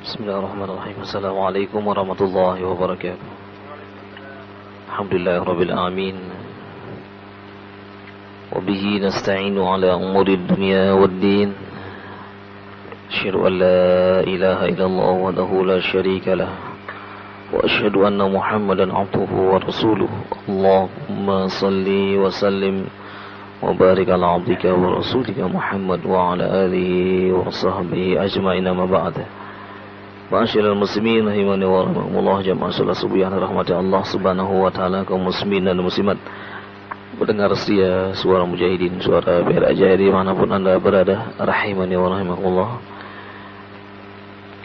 Bismillahirrahmanirrahim. Assalamualaikum warahmatullahi wabarakatuh. Alhamdulillah rabbil alamin. Wa bihi nasta'inu ala umuri dunya waddin. Asyhadu an la ilaha illallah wahdahu la syarika lah. Wa asyhadu anna Muhammadan abduhu wa rasuluh. Allahumma salli wa sallim wa barik ala abdika wa rasulika Muhammad wa ala alihi wa sahbihi ajma'in, amma ba'd. Ma'asyiral muslimin rahimani wa rahimakumullah, jamaah salat subuh yang dirahmati Allah Subhanahu wa taala, kaum muslimin dan muslimat, pendengar setia suara mujahidin, suara BRA Jaya dimanapun Anda berada, rahimani wa rahimakumullah.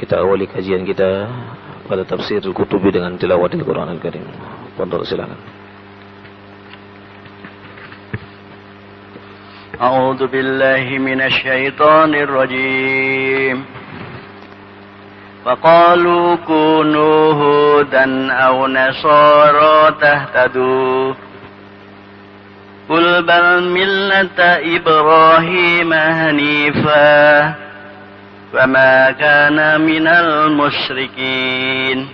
Kita awali kajian kita pada tafsir Al-Qutubi dengan tilawatil Quran Al-Karim. Fadhal, silakan. A'udzu billahi minasy syaithanir rajim. وَقَالُوا كُونُوا هُودًا أَوْ نَصَارَىٰ تَهْتَدُوا قُلْ بَلْ مِلَّةَ إِبْرَاهِيمَ حَنِيفًا وَمَا كَانَ مِنَ الْمُشْرِكِينَ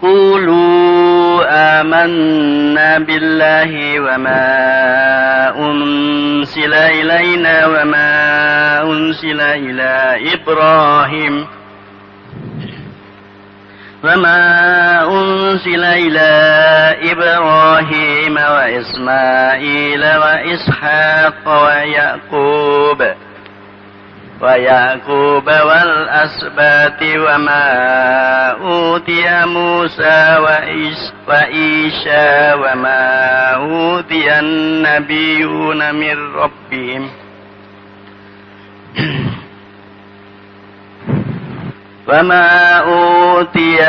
قُولُوا آمَنَّا بِاللَّهِ وَمَا أُنزِلَ إِلَيْنَا وَمَا أُنزِلَ إِلَى إبراهيم وإسماعيل وإسحاق ويعقوب والأسباط وما أوتي موسى وعيسى وما أوتي النبيون من ربهم وما أوتي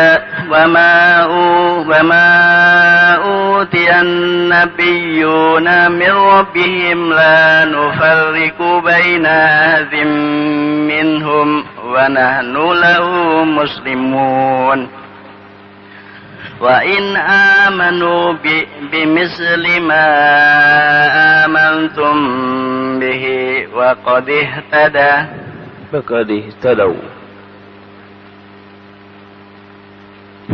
النبيون من ربهم لا نفرق بين أحد منهم ونحن له مسلمون وإن آمنوا بمثل ما آمنتم به وقد اهتدوا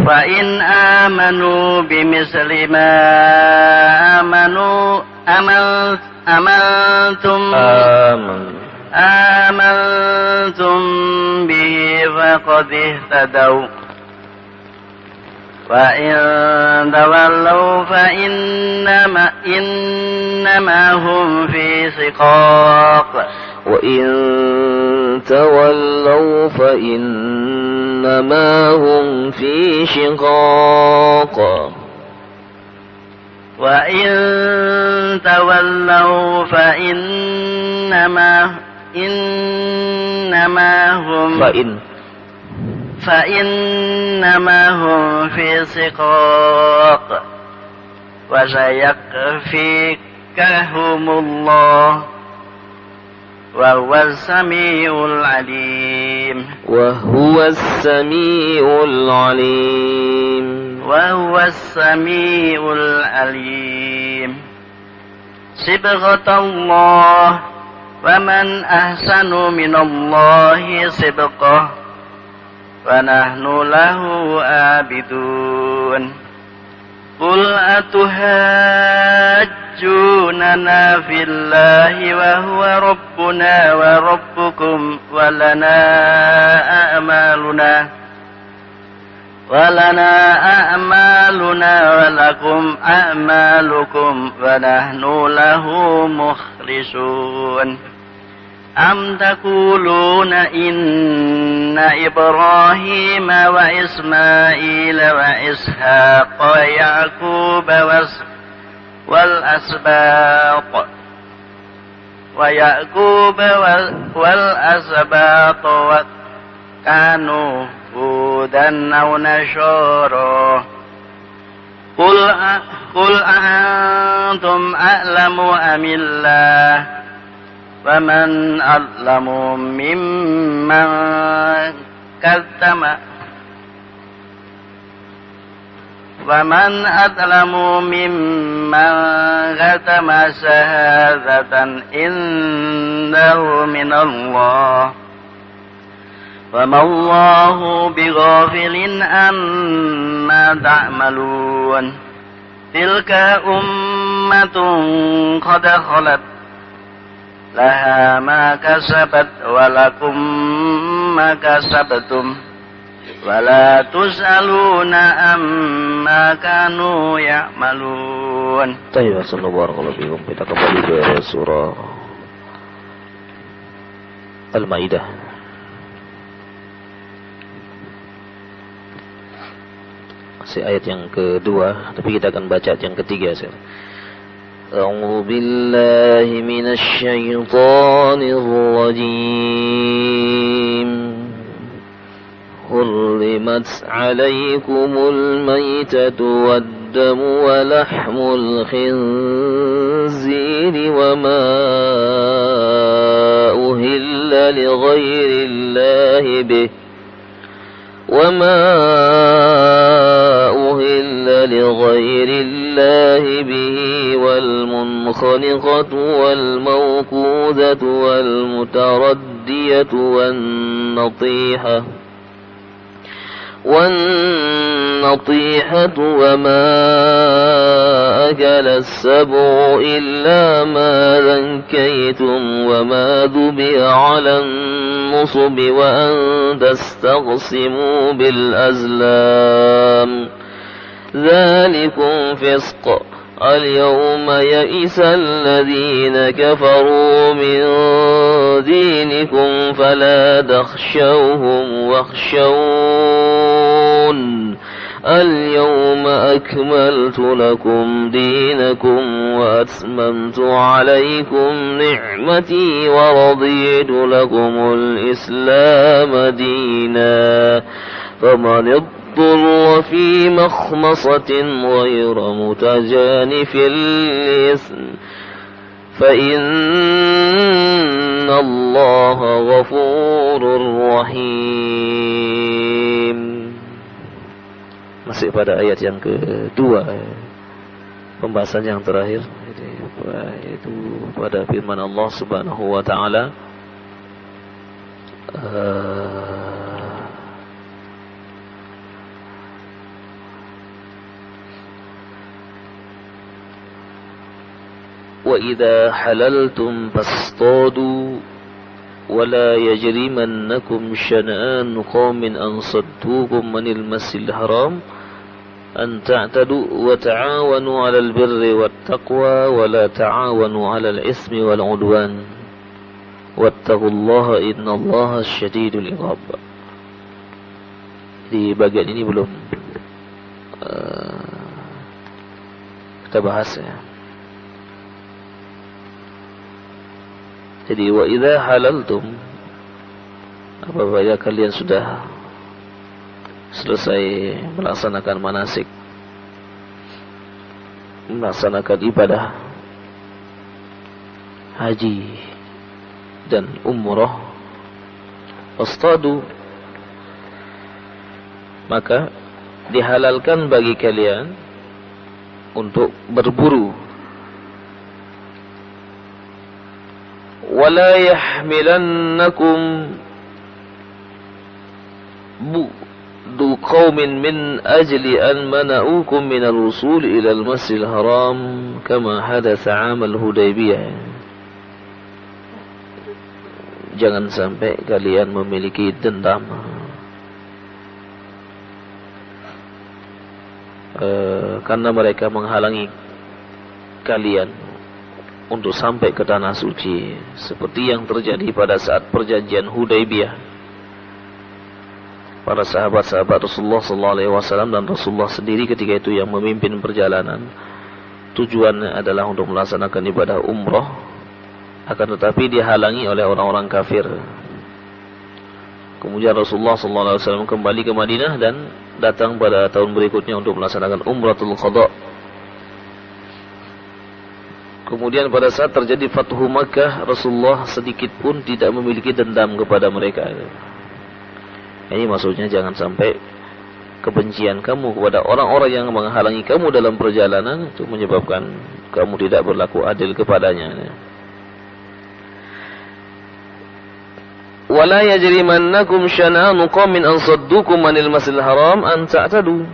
فإن آمنوا بمثل ما آمنتم به فقد اهتدوا وإن تولوا فإنما هم في شقاق وإن تولوا فإنما هم في شقاق وإن تولوا فإنما هم في شقاق وسيكفيكهم الله وهو السميع العليم صبغة الله ومن أحسن من الله صبغة ونحن له عابدون قل أتحاجوننا في الله وهو ربنا وربكم ولنا أعمالنا ولكم أعمالكم ونحن له مخلصون أم تقولون إن إبراهيم وإسماعيل وإسحاق ويعقوب والأسباط كانوا هودا أو نصارى قل أأنتم أعلم أم الله ومن أظلم ممن كتم شهادة عنده من الله وما الله بغافل عما تعملون تلك أمة قد خلت لها ما كسبت ولكم ما كسبتم ولا تسألون عما كانوا يعملون. Baik, assalamualaikum warahmatullahi wabarakatuh. Kita kembali ke surah Al-Maidah. Masih ayat yang kedua, tapi kita akan baca ayat yang ketiga sekarang. أعوذ بالله من الشيطان الرجيم حرمت عليكم الميتة والدم ولحم الخنزير وما أهل لغير الله به والمنخنقة والموقوذة والمتردية والنطيحة وما أكل السبع إلا ما ذكيتم وما ذبح على النصب وأن تستقسموا بالأزلام ذلكم فسق اليوم يئس الذين كفروا من دينكم فلا تخشوهم واخشون اليوم أكملت لكم دينكم وأتممت عليكم نعمتي ورضيت لكم الإسلام دينا فمن اضطر في مخمصة غير متجانف لإثم فإن الله غفور رحيم. Masih pada ayat yang kedua, pembahasan yang terakhir, itu pada firman Allah Subhanahu wa taala, وَإِذَا حَلَلْتُمْ فَاصْطَادُوا وَلَا يَجْرِمَنَّكُمْ شَنَآنُ قَوْمٍ أَنْ صَدُّوكُمْ عَنِ الْمَسْجِدِ الْحَرَامِ أَنْ تَعْتَدُوا وَتَعَاوَنُوا عَلَى الْبِرِّ وَالتَّقْوَى وَلَا تَعَاوَنُوا عَلَى الْإِثْمِ وَالْعُدْوَانِ وَاتَّقُوا اللَّهَ إِنَّ اللَّهَ شَدِيدُ الْعِقَابِ. Di bagian ini belum kita bahas ya. Jadi wa idza halaltum, apabila kalian sudah selesai melaksanakan manasik, melaksanakan ibadah haji dan umrah, fastadu, maka dihalalkan bagi kalian untuk berburu. ولا يحملنكم بعض قوم من أجل أن منعوكم من الوصول إلى المسجد الحرام كما حدث عام الحديبية. Jangan sampai kalian memiliki dendam karena mereka menghalangi kalian untuk sampai ke tanah suci, seperti yang terjadi pada saat perjanjian Hudaybiyah. Para sahabat-sahabat Rasulullah SAW dan Rasulullah sendiri ketika itu yang memimpin perjalanan, tujuannya adalah untuk melaksanakan ibadah umrah, akan tetapi dihalangi oleh orang-orang kafir. Kemudian Rasulullah SAW kembali ke Madinah dan datang pada tahun berikutnya untuk melaksanakan umratul qada. Kemudian pada saat terjadi Fathu Makkah, Rasulullah sedikit pun tidak memiliki dendam kepada mereka. Ini maksudnya jangan sampai kebencian kamu kepada orang-orang yang menghalangi kamu dalam perjalanan itu menyebabkan kamu tidak berlaku adil kepadanya. Wala yajrimannakum syana'anu qaumin an saddukum 'anil masjidil haram an ta'tadu.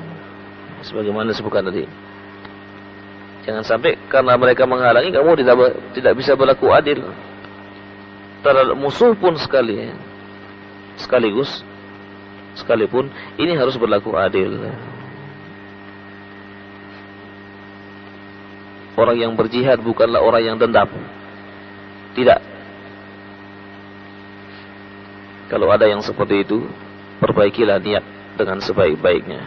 Sebagaimana disebutkan tadi. Jangan sampai karena mereka menghalangi kamu tidak bisa berlaku adil terhadap musuh pun sekalipun ini harus berlaku adil. Orang yang berjihad bukanlah orang yang dendam. Tidak. Kalau ada yang seperti itu, perbaikilah niat dengan sebaik-baiknya.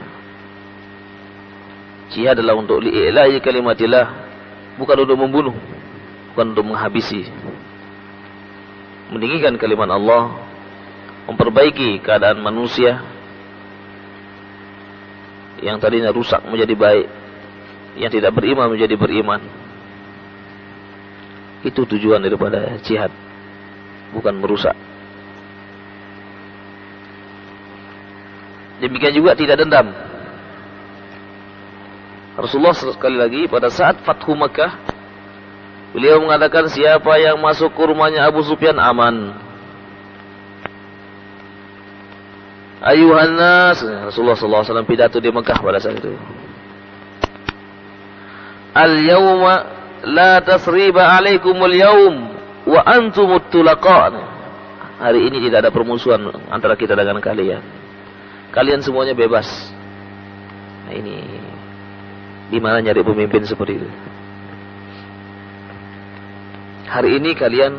Jihad adalah untuk li'ilahi kalimatillah, bukan untuk membunuh, bukan untuk menghabisi. Meninggikan kalimat Allah, memperbaiki keadaan manusia yang tadinya rusak menjadi baik, yang tidak beriman menjadi beriman. Itu tujuan daripada jihad, bukan merusak. Demikian juga tidak dendam. Rasulullah sekali lagi pada saat Fathu Makkah, beliau mengatakan siapa yang masuk ke rumahnya Abu Sufyan aman. Ayuhan nas, Rasulullah SAW pidato di Makkah pada saat itu. Al-yawma la tasriba alaikumul yawm wa antumut tulaqa. Hari ini tidak ada permusuhan antara kita dengan kalian. Kalian semuanya bebas. Nah ini di mana nyari pemimpin seperti itu? Hari ini kalian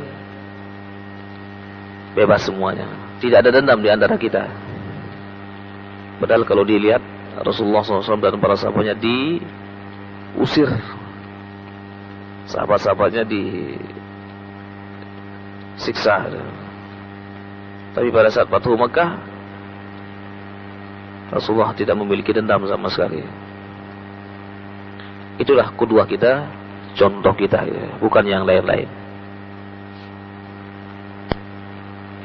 bebas semuanya. Tidak ada dendam di antara kita. Padahal kalau dilihat Rasulullah SAW dan para sahabatnya diusir, sahabat-sahabatnya disiksa. Tapi pada saat Fathu Makkah, Rasulullah tidak memiliki dendam sama sekali. Itulah kedua kita, contoh kita, bukan yang lain-lain.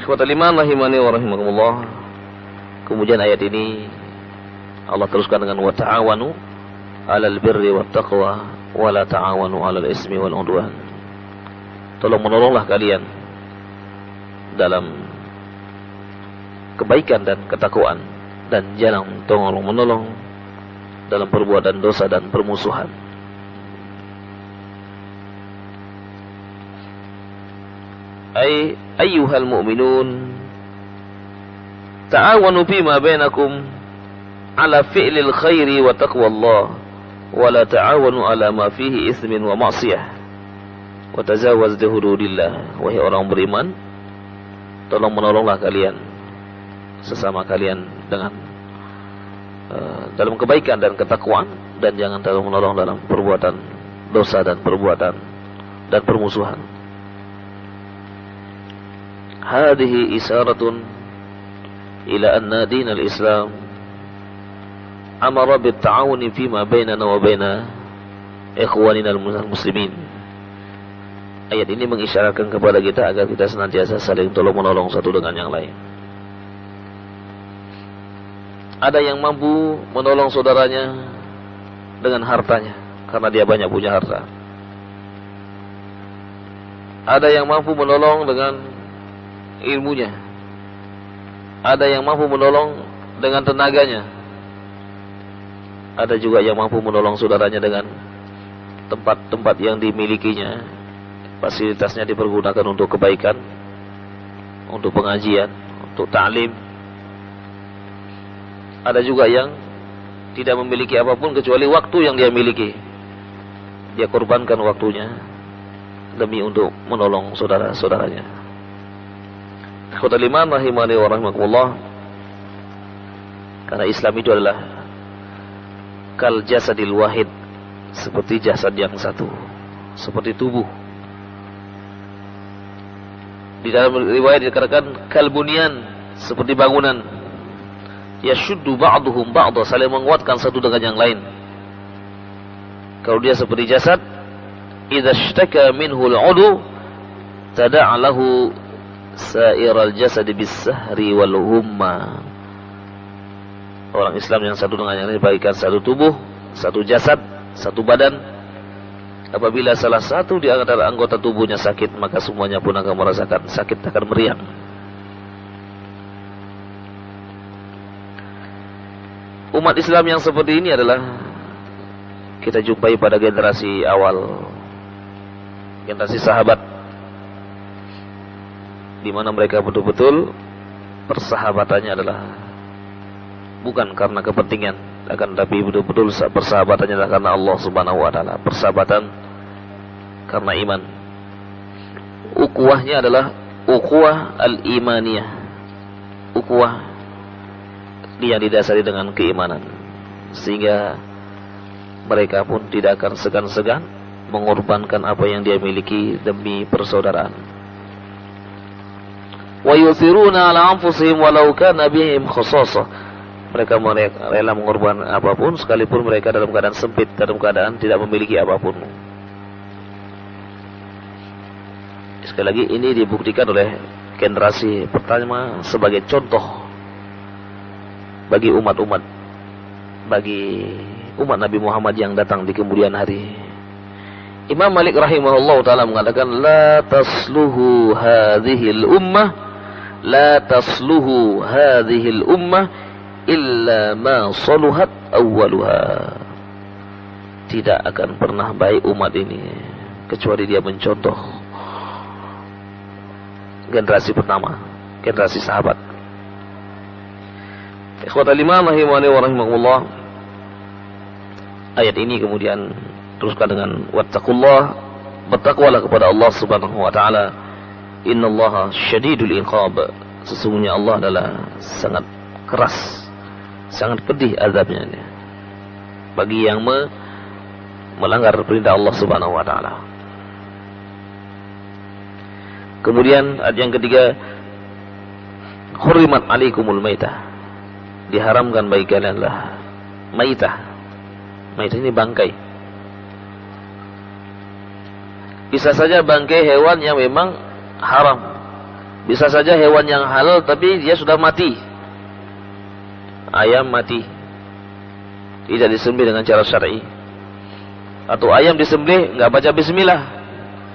Ikhwatal iman rahimani wa rahimakumullah. Kemudian ayat ini Allah teruskan dengan wa ta'awanu 'alal birri wat taqwa wa la ta'awanu 'alal ismi wal 'udwan. Tolong menolonglah kalian dalam kebaikan dan ketakwaan, dan jangan tolong menolong dalam perbuatan dosa dan permusuhan. Ayyuhal mu'minun ta'awanu fima bainakum ala fi'lil khairi wa taqwallah wa la ta'awanu ala ma fihi ismin wa ma'siyah wa tazawwaz li hududillah. Wahai orang beriman, tolong menolonglah kalian sesama kalian dengan dalam kebaikan dan ketakwaan, dan jangan terlalu menolong dalam perbuatan dosa dan perbuatan dan permusuhan. Hadhihi isaratun ila anna dinal Islam amara bit ta'awuni fima bainana wa baina ikhwanina al-muslimin. Ayat ini mengisyaratkan kepada kita agar kita senantiasa saling tolong menolong satu dengan yang lain. Ada yang mampu menolong saudaranya dengan hartanya, karena dia banyak punya harta. Ada yang mampu menolong dengan ilmunya. Ada yang mampu menolong dengan tenaganya. Ada juga yang mampu menolong saudaranya dengan tempat-tempat yang dimilikinya. Fasilitasnya dipergunakan untuk kebaikan, untuk pengajian, untuk ta'lim. Ada juga yang tidak memiliki apapun kecuali waktu yang dia miliki. Dia korbankan waktunya demi untuk menolong saudara-saudaranya. Ikhwatal iman rahimani wa rahimakumullah. Karena Islam itu adalah kal jasadil wahid, seperti jasad yang satu, seperti tubuh. Di dalam riwayat dikatakan kal bunyan, seperti bangunan. Yashuddu ba'duhum ba'da, saling menguatkan satu dengan yang lain. Kalau dia seperti jasad, idza ishtaka minhu al-'udhu tada'a lahu sa'iral jasad bis-sahri wal humma. Orang Islam yang satu dengan yang lain bagaikan satu tubuh, satu jasad, satu badan. Apabila salah satu di antara anggota tubuhnya sakit, maka semuanya pun akan merasakan sakit, akan meriang. Umat Islam yang seperti ini adalah kita jumpai pada generasi awal, generasi sahabat, di mana mereka betul-betul persahabatannya adalah bukan karena kepentingan, akan tapi betul-betul persahabatannya adalah karena Allah Subhanahu wa taala, persahabatan karena iman. Ukhuwahnya adalah ukhuwah al-imaniyah, ukhuwah yang didasari dengan keimanan, sehingga mereka pun tidak akan segan-segan mengorbankan apa yang dia miliki demi persaudaraan. Wa yusiruna ala anfusihim walau kana bihim khassasah. Mereka rela mengorbankan apapun sekalipun mereka dalam keadaan sempit, dalam keadaan tidak memiliki apapun. Sekali lagi ini dibuktikan oleh generasi pertama sebagai contoh bagi umat Nabi Muhammad yang datang di kemudian hari. Imam Malik rahimahullah taala mengatakan la tasluhu hadhil ummah illa ma saluhat awwaluha. Tidak akan pernah baik umat ini kecuali dia mencontoh generasi pertama, generasi sahabat. Ikhwatal iman rahimani wa rahimakumullah. Ayat ini kemudian teruskan dengan wattaqullah, bertakwalah kepada Allah Subhanahu wa taala. Innallaha syadidul iqab. Sesungguhnya Allah adalah sangat keras, sangat pedih azabnya bagi yang melanggar perintah Allah Subhanahu wa taala. Kemudian ayat yang ketiga, hurrimat alaikumul maitah. Diharamkan bagi kalian lah maitah. Maitah ini bangkai. Bisa saja bangkai hewan yang memang haram, bisa saja hewan yang halal tapi dia sudah mati. Ayam mati, tidak disembelih dengan cara syar'i, atau ayam disembelih nggak baca bismillah,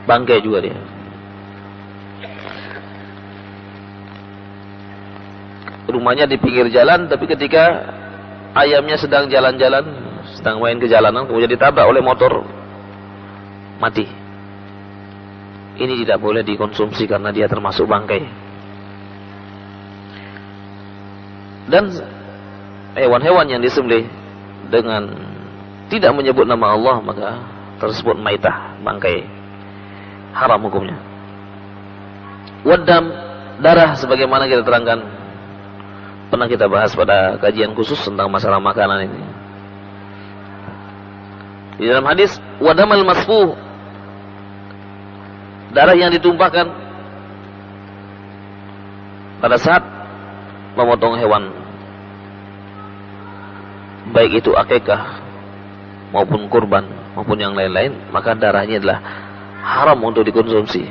bangkai juga dia. Rumahnya di pinggir jalan, tapi ketika ayamnya sedang jalan-jalan, sedang main ke jalanan, kemudian ditabrak oleh motor, mati. Ini tidak boleh dikonsumsi karena dia termasuk bangkai. Dan hewan-hewan yang disembelih dengan tidak menyebut nama Allah, maka tersebut maitah, bangkai, haram hukumnya. Wadam, darah, sebagaimana kita terangkan, pernah kita bahas pada kajian khusus tentang masalah makanan ini. Di dalam hadis, wadamal masfuh, darah yang ditumpahkan pada saat memotong hewan, baik itu akikah maupun kurban maupun yang lain-lain, maka darahnya adalah haram untuk dikonsumsi.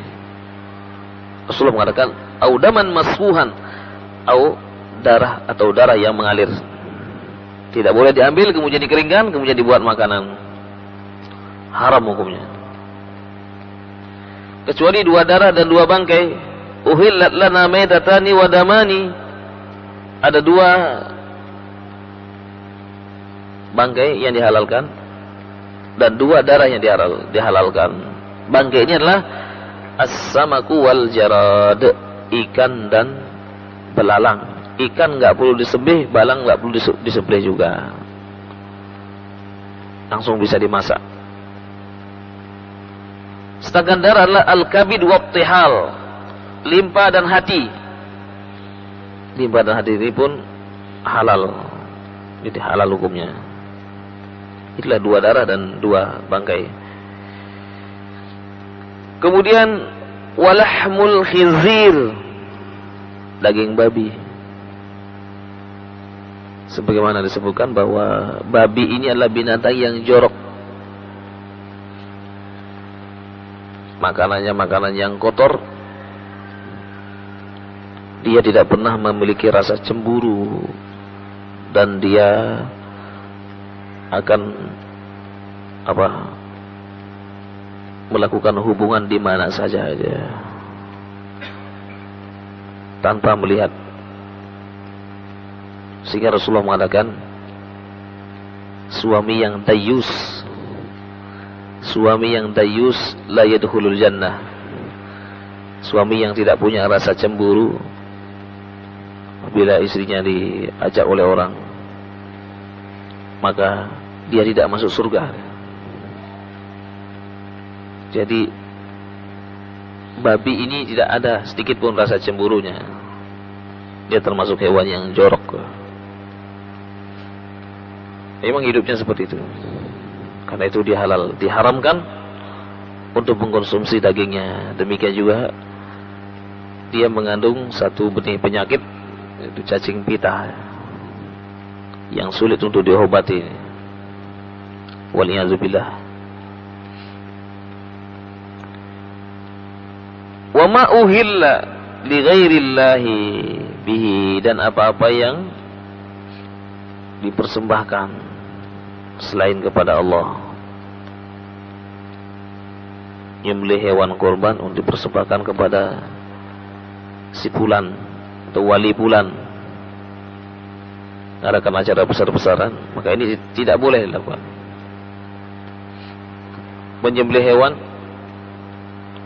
Rasulullah mengatakan, audaman masfuhan, au darah atau darah yang mengalir, tidak boleh diambil kemudian dikeringkan kemudian dibuat makanan, haram hukumnya. Kecuali dua darah dan dua bangkai. Uhillat lana maitatani wa damani. Ada dua bangkai yang dihalalkan dan dua darah yang dihalalkan. Bangkai ini adalah as-samaku wal jarad, ikan dan belalang. Ikan nggak perlu disembelih, belalang nggak perlu disembelih juga, langsung bisa dimasak. Sedangkan darah adalah al-kabid wattihal, limpa dan hati. Limpa dan hati ini pun halal, jadi halal hukumnya. Itulah dua darah dan dua bangkai. Kemudian walahmul khizir, daging babi. Sebagaimana disebutkan bahwa babi ini adalah binatang yang jorok. Makanannya makanan yang kotor. Dia tidak pernah memiliki rasa cemburu, dan dia akan melakukan hubungan di mana saja aja tanpa melihat. Sehingga Rasulullah mengatakan, suami yang dayus. Suami yang dayus la yadkhulul jannah. Suami yang tidak punya rasa cemburu bila istrinya diajak oleh orang, maka dia tidak masuk surga. Jadi babi ini tidak ada sedikit pun rasa cemburunya. Dia termasuk hewan yang jorok. Memang hidupnya seperti itu. Karena itu dia halal, diharamkan untuk mengkonsumsi dagingnya. Demikian juga dia mengandung satu benih penyakit, yaitu cacing pita, yang sulit untuk diobati. Waliyadzubillah. Wa ma uhilla li ghairillahi bihi, dan apa-apa yang dipersembahkan selain kepada Allah. Nyembelih hewan korban untuk dipersembahkan kepada si fulan atau wali fulan, ngadakan acara besar-besaran, maka ini tidak boleh dilakukan. Menyembelih hewan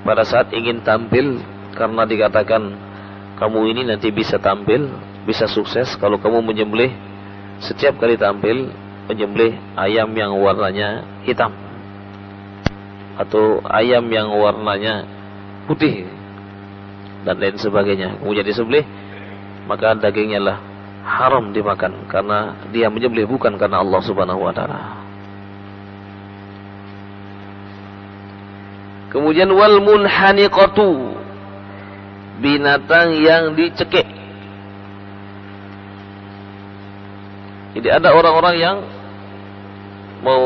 pada saat ingin tampil, karena dikatakan kamu ini nanti bisa tampil, bisa sukses kalau kamu menyembelih setiap kali tampil, menyembelih ayam yang warnanya hitam atau ayam yang warnanya putih dan lain sebagainya. Kemudian disembelih, maka dagingnya lah haram dimakan, karena dia menyembelih bukan karena Allah Subhanahu wa taala. Kemudian wal munhaniqatu, binatang yang dicekik. Jadi ada orang-orang yang mau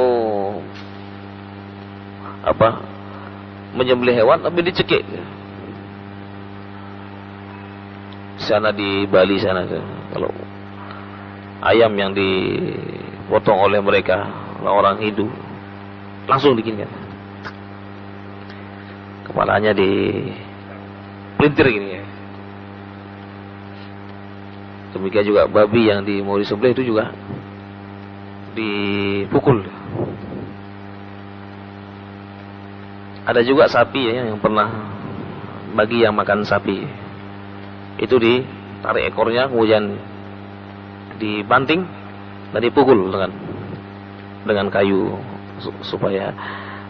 menyembelih hewan tapi dicekik. Sana di Bali sana, kalau ayam yang dipotong oleh mereka orang Hindu langsung dikinkan, kepalanya dipelintir gini ya. Demikian juga babi yang mau disembelih itu juga dipukul. Ada juga sapi ya, yang pernah bagi yang makan sapi, itu ditarik ekornya, kemudian dibanting dan dipukul dengan kayu supaya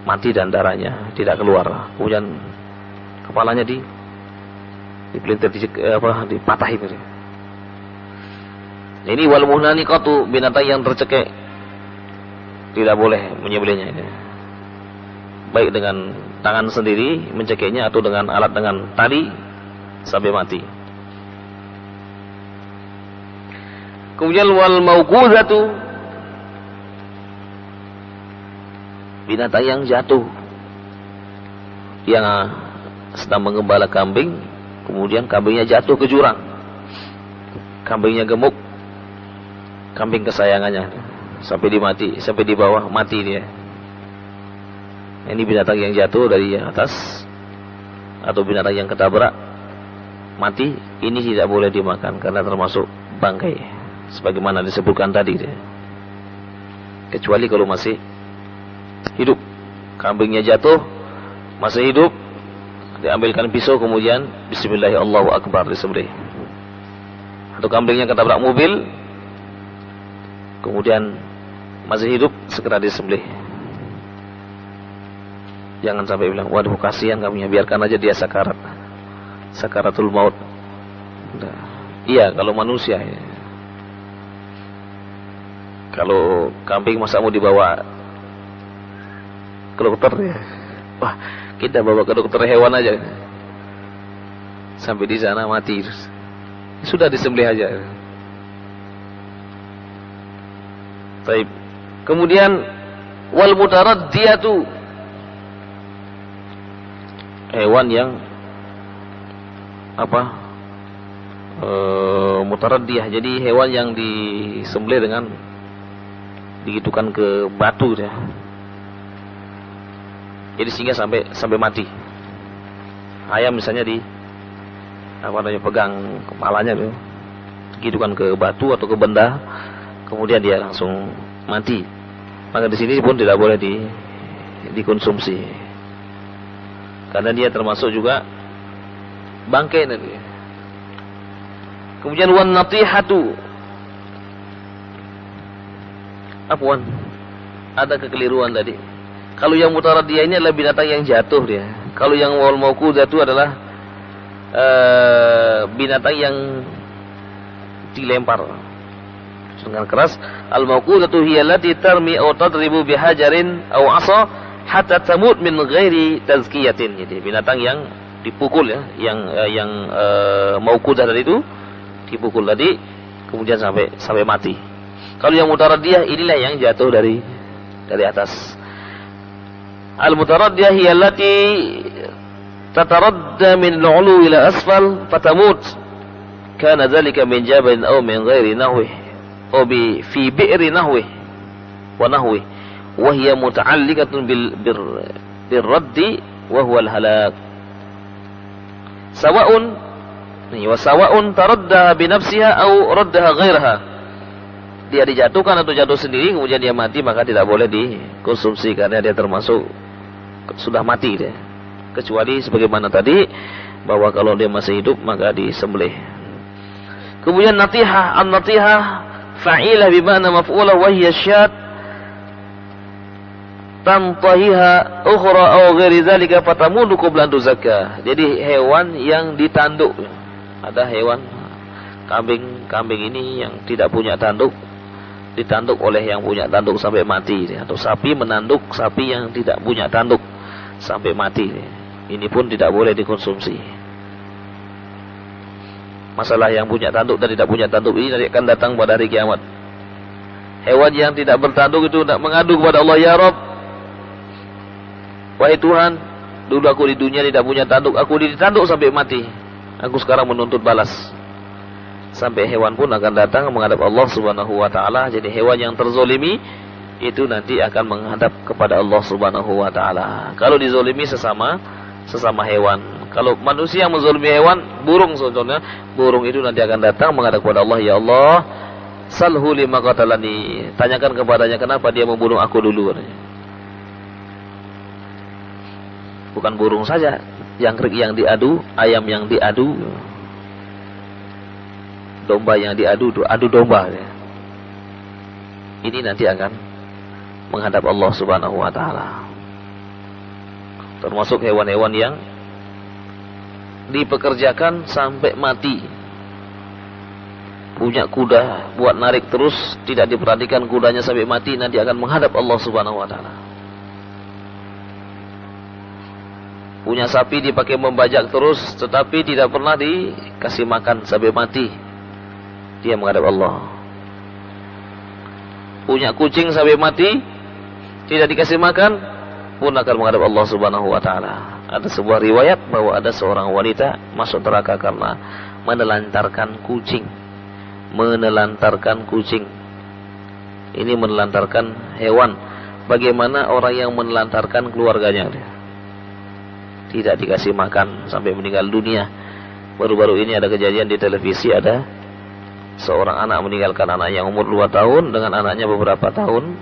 mati dan darahnya tidak keluar. Kemudian kepalanya dipelintir, dipatahin gitu. Ini wal munhaniqatu, binatang yang tercekik, tidak boleh menyembelihnya ini. Baik dengan tangan sendiri mencekiknya atau dengan alat, dengan tali sampai mati. Kemudian wal mauquzatu, binatang yang jatuh, yang sedang mengembala kambing, kemudian kambingnya jatuh ke jurang. Kambingnya gemuk, kambing kesayangannya, sampai di bawah mati dia. Ini binatang yang jatuh dari atas atau binatang yang ketabrak mati, ini tidak boleh dimakan karena termasuk bangkai, sebagaimana disebutkan tadi dia. Kecuali kalau masih hidup. Kambingnya jatuh masih hidup, diambilkan pisau, kemudian bismillahirrahmanirrahim, Allahu akbar, disembelih. Atau kambingnya ketabrak mobil, kemudian masih hidup, segera disembelih. Jangan sampai bilang, waduh kasihan kambingnya, biarkan aja dia sakaratul maut. Nah, iya kalau manusia ya. Kalau kambing masa mau dibawa ke dokter ya, wah kita bawa ke dokter hewan aja, sampai di sana mati, sudah disembelih aja. Baik. Kemudian wal mutaraddiyatu, hewan yang mutaraddiyah, jadi hewan yang disembelih dengan digitukan ke batu ya. Jadi sehingga sampai mati. Ayam misalnya pegang kepalanya tuh, digitukan ke batu atau ke benda, kemudian dia langsung mati. maka di sini pun tidak boleh dikonsumsi. Karena dia termasuk juga bangkai nanti. Kemudian wan natihatu. Afwan. Ada kekeliruan tadi. Kalau yang mutaradiyah ini adalah binatang yang jatuh dia. Kalau yang wal mauqudatu adalah binatang yang dilempar dengan keras. Al mauqudatu hiya allati tarmi aw tadribu bihajarin aw 'asa hatta tamut min ghairi tazkiyatin. Jadi binatang yang dipukul ya, yang mauqudah tadi itu dipukul tadi kemudian sampai mati. Kalau yang mutaradiyah inilah yang jatuh dari atas. Al mutaradiyah hiya allati tataradda min al-'ulu ila asfal fatamut. Kana dhalika min jabalin aw min ghairi nahwi aw fi bi'ri nahwi wa nahwi wa hiya muta'alliqatun bil raddi wa huwa al-halak. Sawa'un taradda bi nafsiha aw raddaha ghairaha. Dia dijatuhkan atau jatuh sendiri kemudian dia mati, maka tidak boleh dikonsumsi karena dia termasuk sudah mati dia. Kecuali sebagaimana tadi bahwa kalau dia masih hidup maka disembelih. Kemudian natihah, an-natihah fa'ilah bi ma'na maf'ulah wa hiya syat tantahiha ukhra aw ghairi dzalika fatamudu qabla an tuzakka. Jadi hewan yang ditanduk. Ada hewan kambing ini yang tidak punya tanduk, ditanduk oleh yang punya tanduk sampai mati, atau sapi menanduk sapi yang tidak punya tanduk sampai mati. Ini pun tidak boleh dikonsumsi. Masalah yang punya tanduk dan tidak punya tanduk ini nanti akan datang pada hari kiamat. Hewan yang tidak bertanduk itu tidak mengadu kepada Allah, ya Rabb, wahai Tuhan, dulu aku di dunia tidak punya tanduk, aku ditanduk sampai mati, aku sekarang menuntut balas. Sampai hewan pun akan datang menghadap Allah Subhanahu wa taala. Jadi hewan yang terzolimi itu nanti akan menghadap kepada Allah Subhanahu wa taala. Kalau dizolimi sesama hewan. Kalau manusia yang menzolimi hewan, burung contohnya, burung itu nanti akan datang menghadap kepada Allah, ya Allah, salhu lima qatalani. Tanyakan kepadanya kenapa dia membunuh aku dulu. Bukan burung saja, jangkrik yang diadu, ayam yang diadu, domba yang diadu, adu domba. Ini nanti akan menghadap Allah Subhanahu wa taala. Termasuk hewan-hewan yang dipekerjakan sampai mati. Punya kuda buat narik terus, tidak diperhatikan kudanya sampai mati, nanti akan menghadap Allah Subhanahu wa taala. Punya sapi dipakai membajak terus, tetapi tidak pernah dikasih makan sampai mati, dia menghadap Allah. Punya kucing sampai mati, tidak dikasih makan, pun akan menghadap Allah Subhanahu wa taala. Ada sebuah riwayat bahwa ada seorang wanita masuk neraka karena menelantarkan kucing. Menelantarkan kucing. Ini menelantarkan hewan. Bagaimana orang yang menelantarkan keluarganya? Tidak dikasih makan sampai meninggal dunia. Baru-baru ini ada kejadian di televisi, ada seorang anak meninggalkan anaknya umur 2 tahun dengan anaknya beberapa tahun,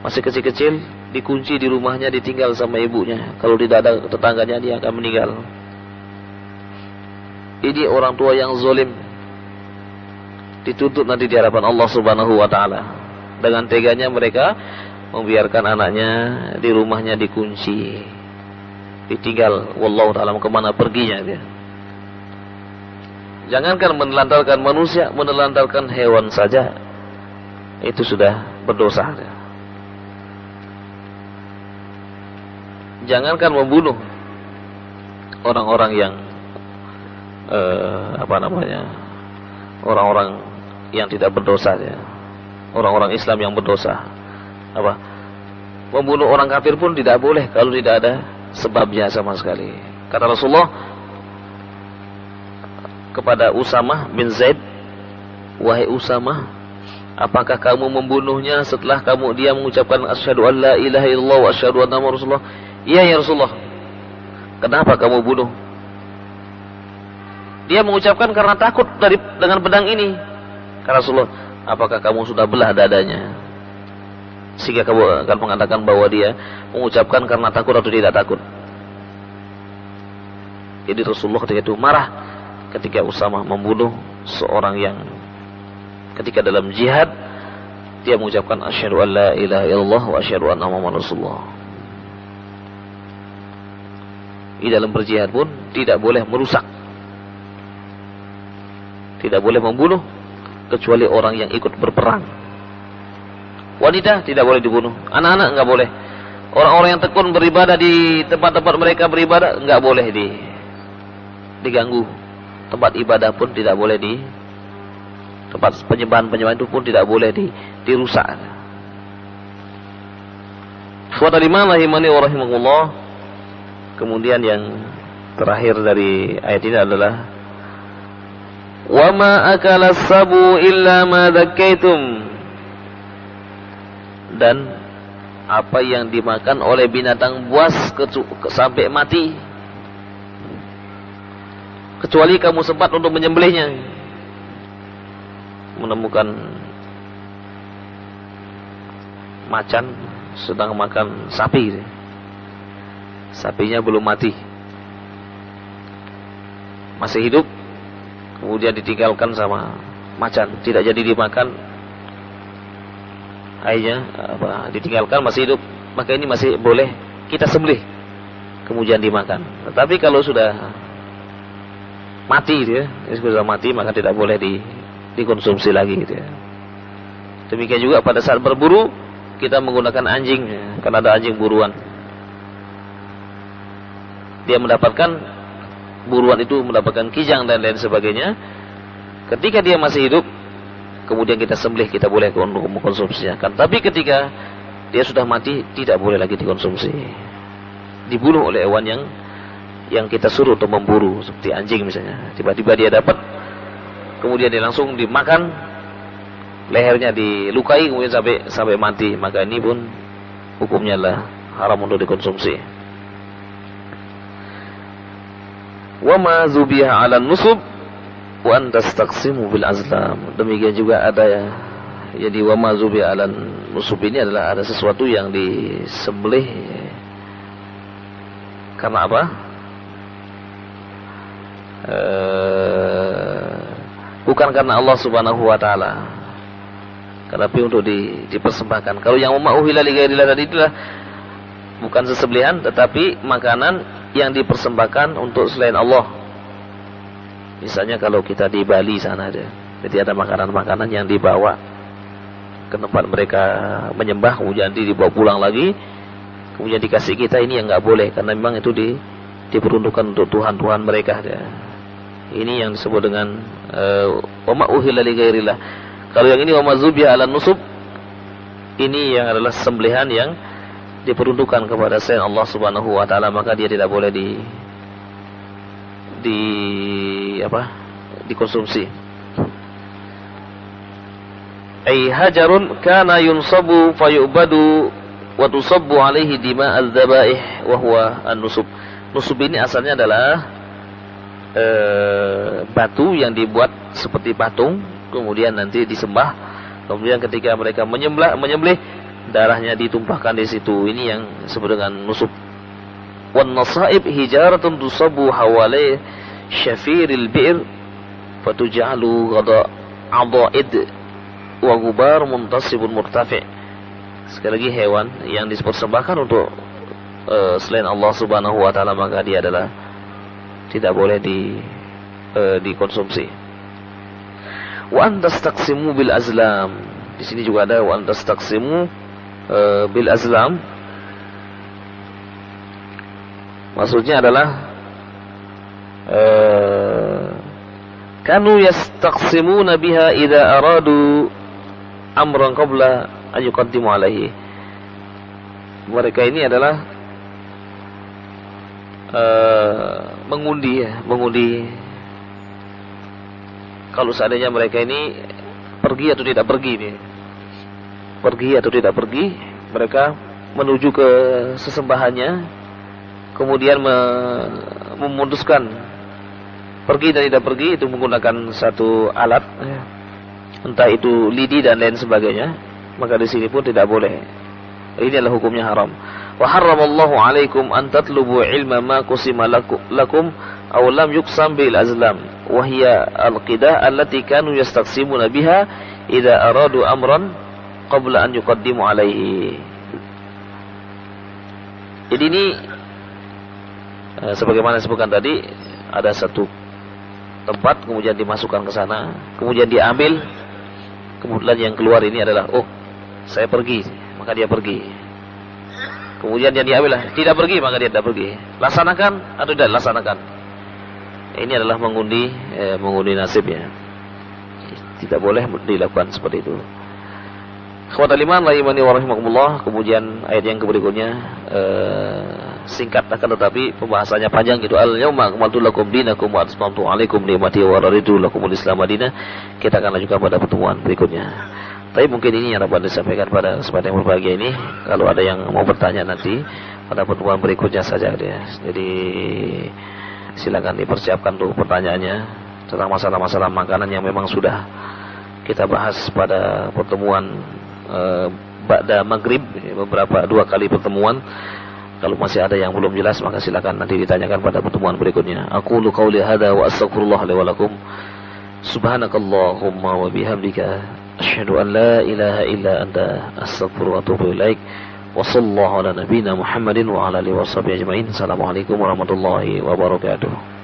masih kecil-kecil, dikunci di rumahnya, ditinggal sama ibunya. Kalau tidak ada tetangganya dia akan meninggal. Ini orang tua yang zalim, dituntut nanti di hadapan Allah Subhanahu wa taala. Dengan teganya mereka membiarkan anaknya di rumahnya dikunci, ditinggal. Wallahu taala kemana perginya dia. Jangankan menelantarkan manusia, menelantarkan hewan saja itu sudah berdosa. Jangankan membunuh orang-orang yang orang-orang yang tidak berdosa ya. Orang-orang Islam yang berdosa. Membunuh orang kafir pun tidak boleh kalau tidak ada sebabnya sama sekali. Kata Rasulullah kepada Usamah bin Zaid, wahai Usamah, apakah kamu membunuhnya setelah dia mengucapkan asyhadu an la ilaha illallah wa asyhadu anna Muhammadar Rasulullah? Iya ya Rasulullah. Kenapa kamu bunuh? Dia mengucapkan karena takut dengan pedang ini. Kata Rasulullah, apakah kamu sudah belah dadanya? sehingga kamu akan mengatakan bahwa dia mengucapkan karena takut atau tidak takut. Jadi Rasulullah ketika itu marah ketika Usamah membunuh seorang yang ketika dalam jihad dia mengucapkan asyhadu an la ilaha illallah wa asyhadu anna muhammadar rasulullah. Di dalam berjihad pun tidak boleh merusak, tidak boleh membunuh kecuali orang yang ikut berperang. Wanita tidak boleh dibunuh, anak-anak enggak boleh. Orang-orang yang tekun beribadah di tempat-tempat mereka beribadah enggak boleh diganggu. Tempat ibadah pun tidak boleh tempat penyembahan itu pun tidak boleh dirusak. Suatu lima rahimani wa rahimakumullah. Kemudian yang terakhir dari ayat ini adalah wa ma akala sabu illa ma dzakaitum, dan apa yang dimakan oleh binatang buas sampai mati kecuali kamu sempat untuk menyembelihnya. Menemukan macan sedang makan sapi, sapinya belum mati, masih hidup, kemudian ditinggalkan sama macan, tidak jadi dimakan, akhirnya ditinggalkan masih hidup, maka ini masih boleh kita sembelih kemudian dimakan. Tetapi kalau sudah mati sudah mati, maka tidak boleh dikonsumsi lagi Demikian juga pada saat berburu kita menggunakan anjing, karena ada anjing buruan. Dia mendapatkan buruan itu, mendapatkan kijang dan lain sebagainya. Ketika dia masih hidup, kemudian kita sembelih, kita boleh untuk mengkonsumsinya. Tapi ketika dia sudah mati, tidak boleh lagi dikonsumsi. Dibunuh oleh hewan yang kita suruh untuk memburu, seperti anjing misalnya. Tiba-tiba dia dapat, kemudian dia langsung dimakan, lehernya dilukai kemudian sampai mati, maka ini pun hukumnya adalah haram untuk dikonsumsi. Wa ma zubiha 'ala nusub wa an tastaqsimu bil azlam. Demikian juga ada jadi wa ma zubiha 'ala nusub ini adalah ada sesuatu yang disembelih karena apa? Bukan karena Allah Subhanahu wa taala, tetapi untuk dipersembahkan. Kalau yang ma'uhila li ghairillah tadi itulah bukan sesembelihan, tetapi makanan yang dipersembahkan untuk selain Allah. Misalnya kalau kita di Bali sana jadi ada makanan-makanan yang dibawa ke tempat mereka menyembah, kemudian dibawa pulang lagi, kemudian dikasih kita, ini yang nggak boleh, karena memang itu diperuntukkan untuk Tuhan-Tuhan mereka. Ini yang disebut dengan wa ma uhilla li ghairillah. Kalau yang ini wa ma zubiha 'ala nusub, ini yang adalah sembelihan yang diperuntukkan kepada selain Allah Subhanahu wa taala, maka dia tidak boleh dikonsumsi. Ai hajarun kana yunsabu fayubadu wa tusabbu alaihi dima'adz dzabaih wa huwa an-nusub. Nusub ini asalnya adalah batu yang dibuat seperti patung, kemudian nanti disembah, kemudian ketika mereka menyembelih darahnya ditumpahkan di situ. Ini yang disebut dengan nusub. Wan nasaib hijaratun tusabu hawali syafiril bi'r fatuj'alu ghada'id wa gubar muntasibun murtafi'. Sekali lagi, hewan yang dipersembahkan untuk selain Allah Subhanahu wa taala, maka dia adalah tidak boleh dikonsumsi. Wa antastaqsimu bil azlam. Di sini juga ada wa antastaqsimu bil azlam. Maksudnya adalah kanu yastaqsimuna biha idza aradu amran qabla an yuqaddimu alaihi. Mereka ini adalah mengundi kalau seandainya mereka ini pergi atau tidak pergi mereka menuju ke sesembahannya, kemudian memutuskan pergi dan tidak pergi, itu menggunakan satu alat, entah itu lidi dan lain sebagainya, maka di sini pun tidak boleh Ini adalah hukumnya haram. Wa harramallahu alaikum an tatlubu ilma ma qusima lakum aw lam yuqsam bil azlam wa hiya al-qidah allati kanu yastaqsimuna biha idza aradu amran qabla an yuqaddimu alaihi. Jadi ini sebagaimana disebutkan tadi, ada satu tempat kemudian dimasukkan ke sana, kemudian diambil, kemudian yang keluar ini adalah saya pergi, maka dia pergi. Kemudian yang diambil tidak pergi, maka dia tidak pergi. Laksanakan atau tidak laksanakan. Ini adalah mengundi nasibnya. Tidak boleh dilakukan seperti itu. Ikhwatal iman rahimani wa rahimakumullah. Kemudian ayat yang berikutnya singkat akan tetapi pembahasannya panjang gitu. Al-yauma akmaltu lakum dinakum wa atmamtu alaikum ni'mati wa raditu lakumul Islam madinah. Kita akan lanjutkan pada pertemuan berikutnya. Tapi mungkin ini yang dapat disampaikan pada kesempatan yang berbahagia ini. Kalau ada yang mau bertanya nanti pada pertemuan berikutnya saja dia. Jadi silakan dipersiapkan tuh pertanyaannya tentang masalah-masalah makanan yang memang sudah kita bahas pada pertemuan ba'da maghrib, beberapa 2 kali pertemuan. Kalau masih ada yang belum jelas maka silakan nanti ditanyakan pada pertemuan berikutnya. Aqulu qauli hadza wa astaghfirullah li wa lakum. Subhanakallahumma wa bihamdika asyhadu an la ilaha illa anta astaghfiruka wa atubu ilaik. Wa sallallahu ala nabiyyina Muhammadin wa ala alihi washabihi ajmain. Assalamualaikum warahmatullahi wabarakatuh.